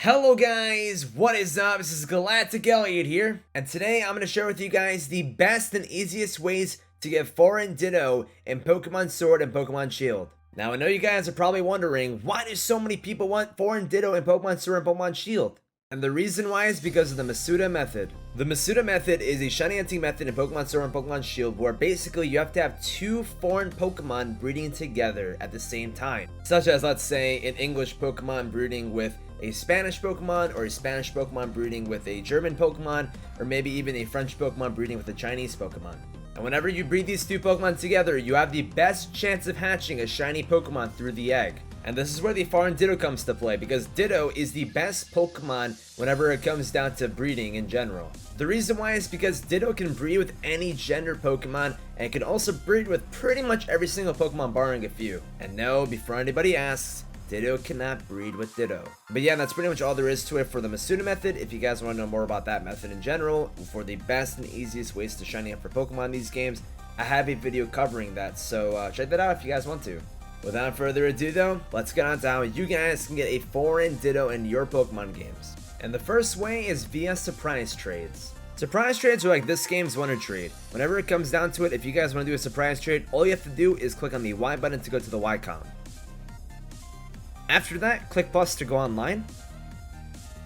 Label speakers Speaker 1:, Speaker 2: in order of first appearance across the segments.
Speaker 1: Hello guys, what is up? This is Galactic Elliot here, and today I'm going to share with you guys the best and easiest ways to get Foreign Ditto in Pokemon Sword and Pokemon Shield. Now I know you guys are probably wondering, why do so many people want Foreign Ditto in Pokemon Sword and Pokemon Shield? And the reason why is because of the Masuda Method. The Masuda Method is a shiny hunting method in Pokemon Sword and Pokemon Shield where basically you have to have two foreign Pokemon breeding together at the same time. Such as, let's say, an English Pokemon breeding with a Spanish Pokemon, or a Spanish Pokemon breeding with a German Pokemon, or maybe even a French Pokemon breeding with a Chinese Pokemon. And whenever you breed these two Pokemon together, you have the best chance of hatching a shiny Pokemon through the egg. And this is where the Foreign Ditto comes to play, because Ditto is the best Pokemon whenever it comes down to breeding in general. The reason why is because Ditto can breed with any gender Pokemon, and it can also breed with pretty much every single Pokemon barring a few. And no, before anybody asks, Ditto cannot breed with Ditto. But yeah, that's pretty much all there is to it for the Masuda Method. If you guys want to know more about that method in general, for the best and easiest ways to shiny up for Pokemon in these games, I have a video covering that, so check that out if you guys want to. Without further ado though, let's get on to how you guys can get a Foreign Ditto in your Pokemon games. And the first way is via surprise trades. Surprise trades are like this game's Wonder Trade. Whenever it comes down to it, if you guys want to do a surprise trade, all you have to do is click on the Y button to go to the Y column. After that, click plus to go online.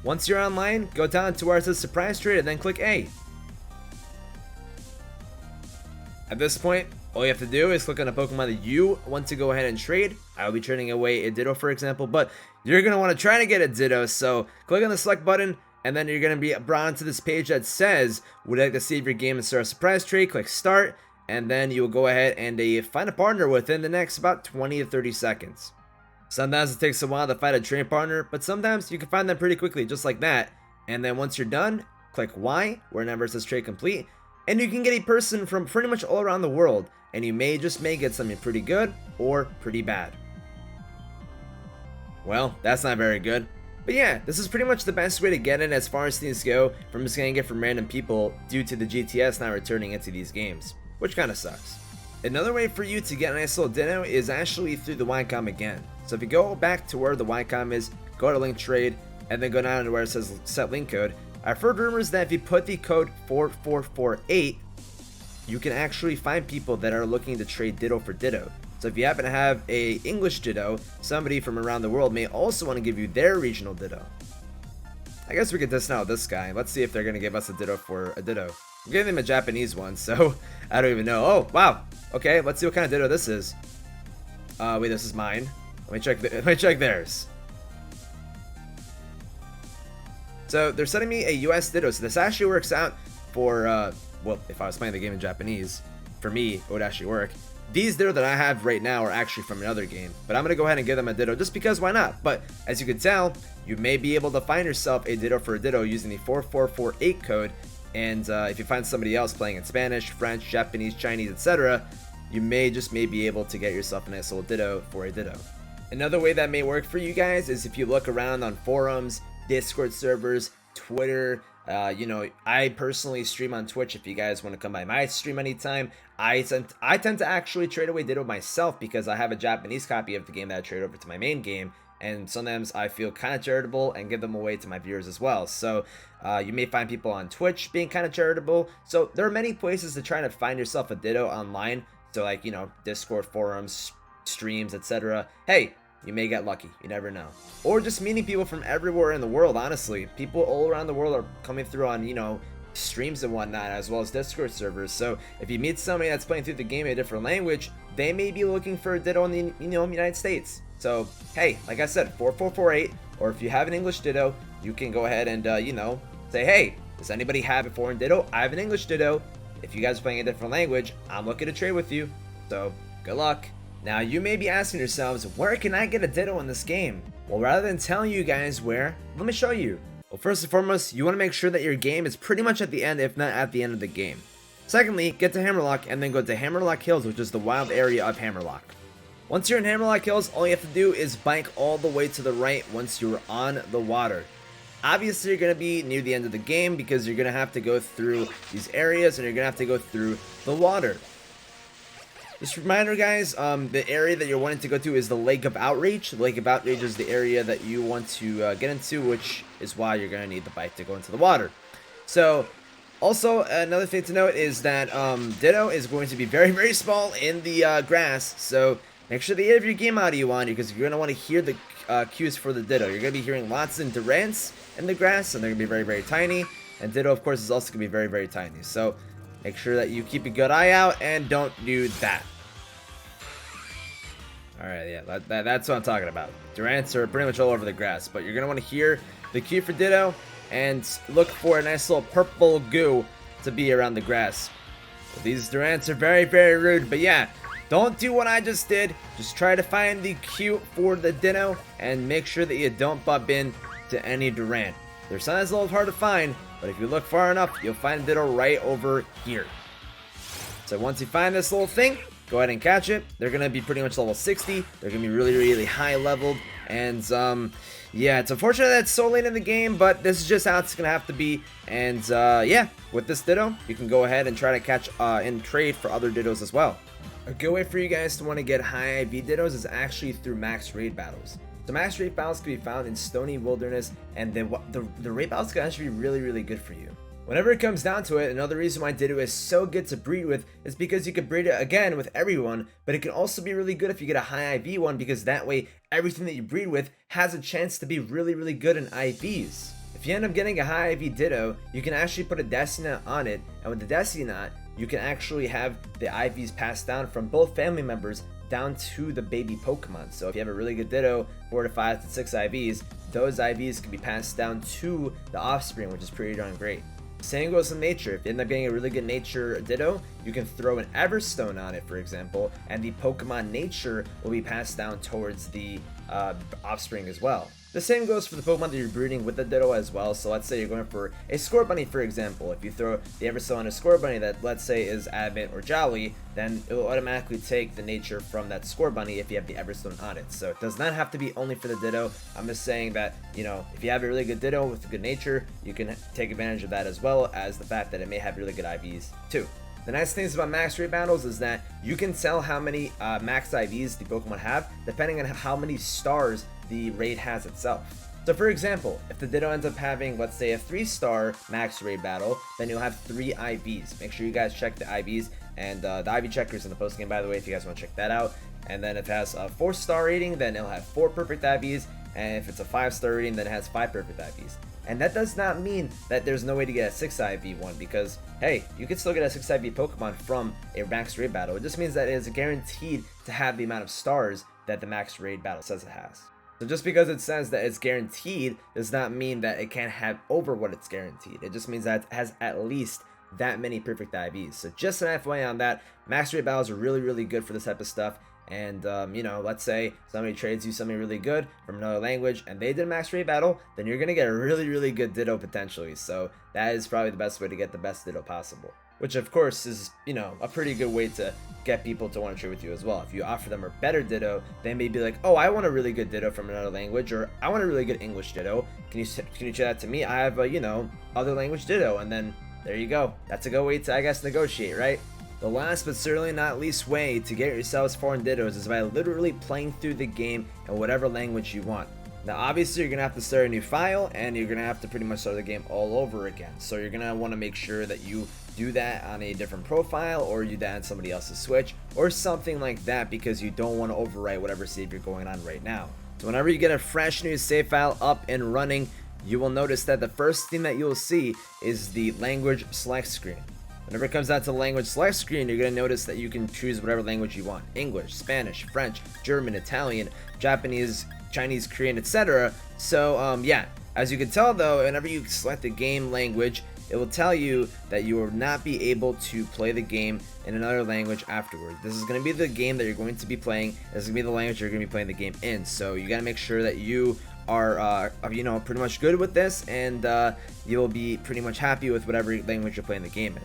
Speaker 1: Once you're online, go down to where it says surprise trade and then click A. At this point, all you have to do is click on a Pokemon that you want to go ahead and trade. I will be trading away a Ditto, for example, but you're going to want to try to get a Ditto, so click on the select button, and then you're going to be brought to this page that says, would you like to save your game and start a surprise trade? Click start, and then you will go ahead and find a partner within the next about 20 to 30 seconds. Sometimes it takes a while to find a trade partner, but sometimes you can find them pretty quickly, just like that. And then once you're done, click Y, wherever it says trade complete, and you can get a person from pretty much all around the world, and you may get something pretty good or pretty bad. Well, that's not very good. But yeah, this is pretty much the best way to get in as far as things go from just getting it from random people due to the GTS not returning into these games, which kind of sucks. Another way for you to get a nice little Ditto is actually through the YCOM again. So if you go back to where the YCOM is, go to link trade, and then go down to where it says set link code. I've heard rumors that if you put the code 4448, you can actually find people that are looking to trade Ditto for Ditto. So if you happen to have a English Ditto, somebody from around the world may also want to give you their regional Ditto. I guess we could test out this guy. Let's see if they're going to give us a Ditto for a Ditto. I'm giving them a Japanese one, so I don't even know. Oh, wow. Okay, let's see what kind of Ditto this is. Wait, this is mine. Let me check theirs. So they're sending me a US Ditto, so this actually works out for, well, if I was playing the game in Japanese, for me, it would actually work. These Ditto that I have right now are actually from another game, but I'm going to go ahead and give them a Ditto just because why not? But as you can tell, you may be able to find yourself a Ditto for a Ditto using the 4448 code, and if you find somebody else playing in Spanish, French, Japanese, Chinese, etc., you may be able to get yourself a nice little Ditto for a Ditto. Another way that may work for you guys is if you look around on forums, Discord servers, Twitter. I personally stream on Twitch. If you guys want to come by my stream anytime, I tend to actually trade away Ditto myself because I have a Japanese copy of the game that I trade over to my main game, and sometimes I feel kind of charitable and give them away to my viewers as well. So you may find people on Twitch being kind of charitable. So there are many places to try to find yourself a Ditto online. So like, Discord forums, streams, etc. Hey, you may get lucky, you never know. Or just meeting people from everywhere in the world, honestly. People all around the world are coming through on, streams and whatnot, as well as Discord servers. So if you meet somebody that's playing through the game in a different language, they may be looking for a Ditto in the United States. So hey, like I said, 4448, or if you have an English Ditto, you can go ahead and say, hey, does anybody have a Foreign Ditto? I have an English Ditto. If you guys are playing a different language, I'm looking to trade with you. So good luck. Now you may be asking yourselves, where can I get a Ditto in this game? Well, rather than telling you guys where, let me show you. Well, first and foremost, you want to make sure that your game is pretty much at the end, if not at the end of the game. Secondly, get to Hammerlock and then go to Hammerlock Hills, which is the wild area of Hammerlock. Once you're in Hammerlock Hills, all you have to do is bike all the way to the right once you're on the water. Obviously, you're going to be near the end of the game because you're going to have to go through these areas and you're going to have to go through the water. Just a reminder, guys, the area that you're wanting to go to is the Lake of Outrage. The Lake of Outrage is the area that you want to get into, which is why you're going to need the bike to go into the water. So, also, another thing to note is that Ditto is going to be very, very small in the grass. So, make sure that you have your game audio on, because you're going to want to hear the cues for the Ditto. You're going to be hearing lots of durants in the grass, and they're going to be very, very tiny. And Ditto, of course, is also going to be very, very tiny. So, make sure that you keep a good eye out and don't do that. Alright, yeah, that's what I'm talking about. Durants are pretty much all over the grass, but you're going to want to hear the cue for Ditto and look for a nice little purple goo to be around the grass. But these Durants are very, very rude, but yeah, don't do what I just did. Just try to find the cue for the Ditto and make sure that you don't bump into any Durant. They're sometimes a little hard to find, but if you look far enough, you'll find Ditto right over here. So once you find this little thing, go ahead and catch it. They're going to be pretty much level 60. They're going to be really, really high leveled. And yeah, it's unfortunate that it's so late in the game, but this is just how it's going to have to be. And yeah, with this Ditto, you can go ahead and try to catch and trade for other Dittos as well. A good way for you guys to want to get high IV Dittos is actually through max raid battles. So max raid battles can be found in Stony Wilderness, and the raid battles can actually be really, really good for you. Whenever it comes down to it, another reason why Ditto is so good to breed with is because you can breed it again with everyone, but it can also be really good if you get a high IV one, because that way everything that you breed with has a chance to be really, really good in IVs. If you end up getting a high IV Ditto, you can actually put a Destiny Knot on it, and with the Destiny Knot, you can actually have the IVs passed down from both family members down to the baby Pokemon. So if you have a really good Ditto, 4 to 5 to 6 IVs, those IVs can be passed down to the offspring, which is pretty darn great. Same goes with nature. If you end up getting a really good nature Ditto, you can throw an Everstone on it, for example, and the Pokemon nature will be passed down towards the offspring as well. The same goes for the Pokemon that you're breeding with the Ditto as well. So let's say you're going for a Scorbunny, for example. If you throw the Everstone on a Scorbunny that, let's say, is Advent or Jolly, then it will automatically take the nature from that Scorbunny if you have the Everstone on it. So it does not have to be only for the Ditto. I'm just saying that, you know, if you have a really good Ditto with a good nature, you can take advantage of that, as well as the fact that it may have really good IVs too. The nice things about max raid battles is that you can tell how many max IVs the Pokemon have depending on how many stars the raid has itself. So for example, if the Ditto ends up having, let's say, a 3-star max raid battle, then you'll have 3 IVs. Make sure you guys check the IVs, and the IV checkers in the post game, by the way, if you guys want to check that out. And then if it has a 4-star rating, then it'll have 4 perfect IVs, and if it's a 5-star rating, then it has 5 perfect IVs. And that does not mean that there's no way to get a 6 IV one, because hey, you can still get a 6 IV Pokemon from a max raid battle. It just means that it is guaranteed to have the amount of stars that the max raid battle says it has. So just because it says that it's guaranteed does not mean that it can't have over what it's guaranteed. It just means that it has at least that many perfect IVs. So just an FYI on that, max raid battles are really, really good for this type of stuff. And, you know, let's say somebody trades you something really good from another language and they did a max raid battle, then you're going to get a really, really good Ditto potentially. So that is probably the best way to get the best Ditto possible. Which, of course, is, you know, a pretty good way to get people to want to trade with you as well. If you offer them a better Ditto, they may be like, oh, I want a really good Ditto from another language, or I want a really good English Ditto. Can you trade that to me? I have a, you know, other language Ditto. And then there you go. That's a good way to, I guess, negotiate, right? The last but certainly not least way to get yourselves foreign Dittos is by literally playing through the game in whatever language you want. Now obviously you're going to have to start a new file, and you're going to have to pretty much start the game all over again. So you're going to want to make sure that you do that on a different profile, or you do that on somebody else's Switch, or something like that, because you don't want to overwrite whatever save you're going on right now. So whenever you get a fresh new save file up and running, you will notice that the first thing that you'll see is the language select screen. Whenever it comes down to the language select screen, you're going to notice that you can choose whatever language you want. English, Spanish, French, German, Italian, Japanese, Chinese, Korean, etc. So yeah, as you can tell though, whenever you select the game language, it will tell you that you will not be able to play the game in another language afterward. This is going to be the game that you're going to be playing. This is going to be the language you're going to be playing the game in. So you got to make sure that you are you know, pretty much good with this, and you will be pretty much happy with whatever language you're playing the game in.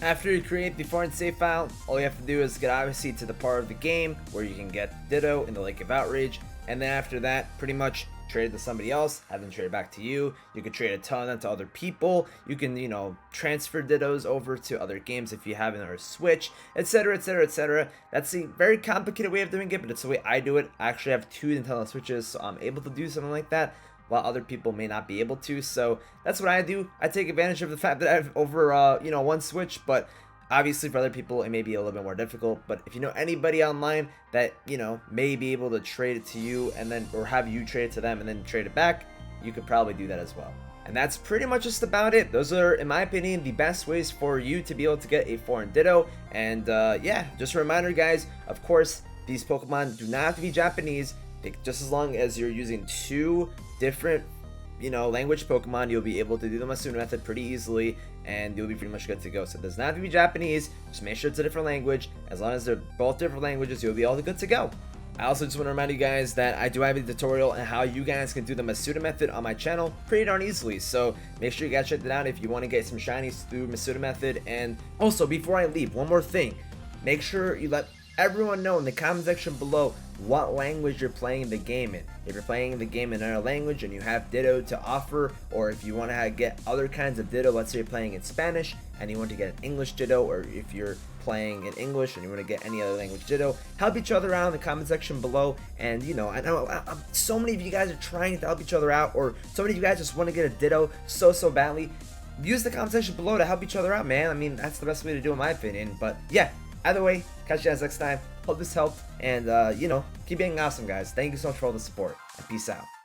Speaker 1: After you create the foreign save file, all you have to do is get obviously to the part of the game where you can get Ditto in the Lake of Outrage, and then after that, pretty much trade it to somebody else, have them trade it back to you. You could trade a ton of them to other people. You can, you know, transfer Dittos over to other games if you have it on a Switch, etc, etc, etc. That's a very complicated way of doing it, but it's the way I do it. I actually have 2 Nintendo Switches, so I'm able to do something like that, while other people may not be able to. So that's what I do. I take advantage of the fact that I have over, you know, 1 Switch, but obviously for other people it may be a little bit more difficult. But if you know anybody online that, you know, may be able to trade it to you and then, or have you trade it to them and then trade it back, you could probably do that as well. And that's pretty much just about it. Those are, in my opinion, the best ways for you to be able to get a Foreign Ditto. And yeah, just a reminder, guys, of course, these Pokemon do not have to be Japanese. Just as long as you're using 2 different, you know, language Pokemon, you'll be able to do the Masuda Method pretty easily, and you'll be pretty much good to go. So it does not have to be Japanese. Just make sure it's a different language. As long as they're both different languages, you'll be all good to go. I also just want to remind you guys that I do have a tutorial on how you guys can do the Masuda Method on my channel pretty darn easily. So make sure you guys check that out if you want to get some shinies through Masuda Method. And also, before I leave, one more thing. Make sure you let everyone know in the comment section below what language you're playing the game in. If you're playing the game in another language and you have Ditto to offer, or if you want to get other kinds of Ditto, let's say you're playing in Spanish and you want to get an English Ditto, or if you're playing in English and you want to get any other language Ditto, help each other out in the comment section below. And you know, I know so many of you guys are trying to help each other out, or so many of you guys just want to get a Ditto so badly. Use the comment section below to help each other out, man. I mean, that's the best way to do it in my opinion. But yeah, either way, catch you guys next time. Hope this helped, and you know, keep being awesome, guys. Thank you so much for all the support, and peace out.